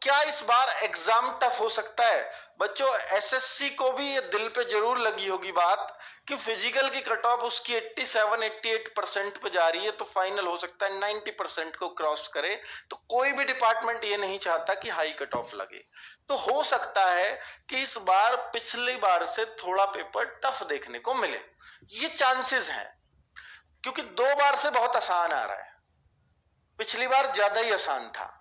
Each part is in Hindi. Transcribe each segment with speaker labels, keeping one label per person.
Speaker 1: क्या इस बार एग्जाम टफ हो सकता है? बच्चों, एसएससी को भी ये दिल पे जरूर लगी होगी बात कि फिजिकल की कट ऑफ उसकी 87-88% पे जा रही है, तो फाइनल हो सकता है 90% को क्रॉस करे। तो कोई भी डिपार्टमेंट ये नहीं चाहता कि हाई कट ऑफ लगे। तो हो सकता है कि इस बार पिछली बार से थोड़ा पेपर टफ देखने को मिले, ये चांसेस हैं, क्योंकि 2 बार से बहुत आसान आ रहा है। पिछली बार ज्यादा ही आसान था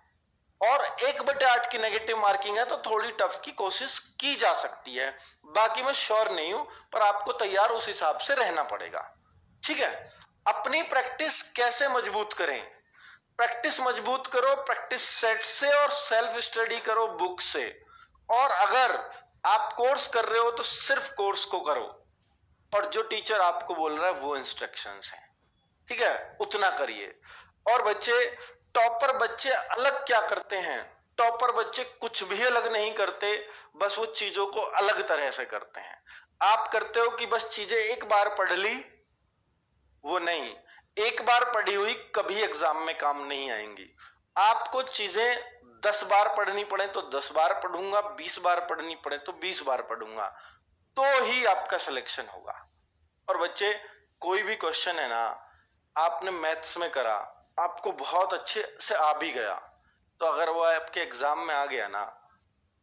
Speaker 1: और 1/8 की नेगेटिव मार्किंग है, तो थोड़ी टफ की कोशिश की जा सकती है। बाकी मैं श्योर नहीं हूं, पर आपको तैयार उस हिसाब से रहना पड़ेगा। ठीक है, अपनी प्रैक्टिस कैसे मजबूत करें? प्रैक्टिस मजबूत करो प्रैक्टिस सेट से और सेल्फ स्टडी करो बुक से। और अगर आप कोर्स कर रहे हो तो सिर्फ कोर्स को करो और जो टीचर आपको बोल रहा है वो इंस्ट्रक्शंस हैं। ठीक है, उतना करिए। और बच्चे, टॉपर बच्चे अलग क्या करते हैं? टॉपर बच्चे कुछ भी अलग नहीं करते, बस वो चीजों को अलग तरह से करते हैं। आप करते हो कि बस चीजें एक बार पढ़ ली, वो नहीं। एक बार पढ़ी हुई कभी एग्जाम में काम नहीं आएंगी। आपको चीजें 10 बार पढ़नी पड़े तो 10 बार पढ़ूंगा, 20 बार पढ़नी पड़े तो 20 बार पढ़ूंगा, तो ही आपका सिलेक्शन होगा। और बच्चे, कोई भी क्वेश्चन है ना, आपने मैथ्स में करा, आपको बहुत अच्छे से आ भी गया, तो अगर वो आपके एग्जाम में आ गया ना,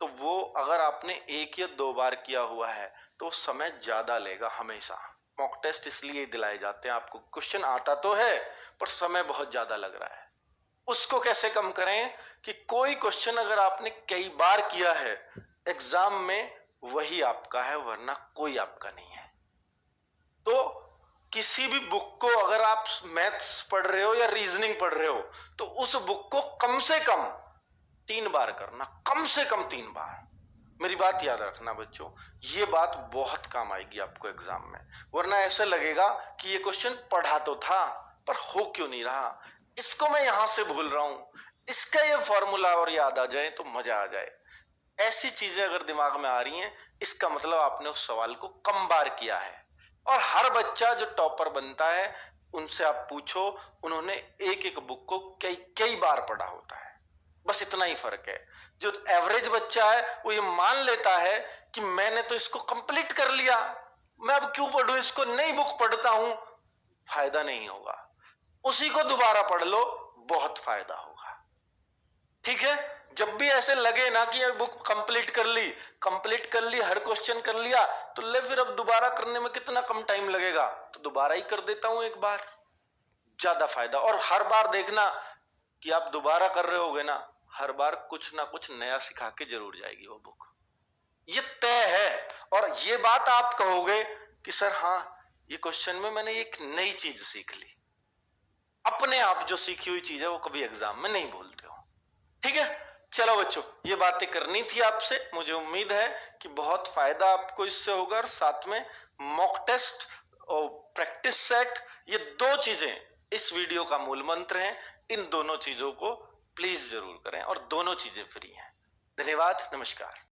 Speaker 1: तो वो अगर आपने 1 या 2 बार किया हुआ है तो समय ज्यादा लेगा हमेशा। मॉक टेस्ट इसलिए दिलाए जाते हैं, आपको क्वेश्चन आता तो है पर समय बहुत ज्यादा लग रहा है। उसको कैसे कम करें कि कोई क्वेश्चन अगर आपने कई बार किया है एग्जाम में, वही आपका है, वरना कोई आपका नहीं है। तो किसी भी बुक को, अगर आप मैथ्स पढ़ रहे हो या रीजनिंग पढ़ रहे हो, तो उस बुक को कम से कम 3 बार करना, कम से कम 3 बार। मेरी बात याद रखना बच्चों, ये बात बहुत काम आएगी आपको एग्जाम में। वरना ऐसा लगेगा कि ये क्वेश्चन पढ़ा तो था पर हो क्यों नहीं रहा, इसको मैं यहां से भूल रहा हूं, इसका ये फॉर्मूला और याद आ जाए तो मजा आ जाए। ऐसी चीजें अगर दिमाग में आ रही हैं, इसका मतलब आपने उस सवाल को कम बार किया है। और हर बच्चा जो टॉपर बनता है, उनसे आप पूछो, उन्होंने एक एक बुक को कई कई बार पढ़ा होता है। बस इतना ही फर्क है। जो एवरेज बच्चा है वो ये मान लेता है कि मैंने तो इसको कंप्लीट कर लिया, मैं अब क्यों पढ़ूं इसको, नई बुक पढ़ता हूं, फायदा नहीं होगा। उसी को दोबारा पढ़ लो, बहुत फायदा होगा। ठीक है, जब भी ऐसे लगे ना कि ये बुक कंप्लीट कर ली, हर क्वेश्चन कर लिया, तो ले फिर अब दोबारा करने में कितना कम टाइम लगेगा, तो दोबारा ही कर देता हूं एक बार, ज्यादा फायदा। और हर बार देखना कि आप दोबारा कर रहे होगे ना, हर बार कुछ ना कुछ नया सिखा के जरूर जाएगी वो बुक, ये तय है। और ये बात आप कहोगे कि सर हाँ, ये क्वेश्चन में मैंने एक नई चीज सीख ली। अपने आप जो सीखी हुई चीज है वो कभी एग्जाम में नहीं भूलते हो। ठीक है, चलो बच्चों, ये बातें करनी थी आपसे। मुझे उम्मीद है कि बहुत फायदा आपको इससे होगा। और साथ में मॉक टेस्ट और प्रैक्टिस सेट, ये 2 चीजें इस वीडियो का मूल मंत्र हैं। इन दोनों चीजों को प्लीज जरूर करें और दोनों चीजें फ्री हैं। धन्यवाद, नमस्कार।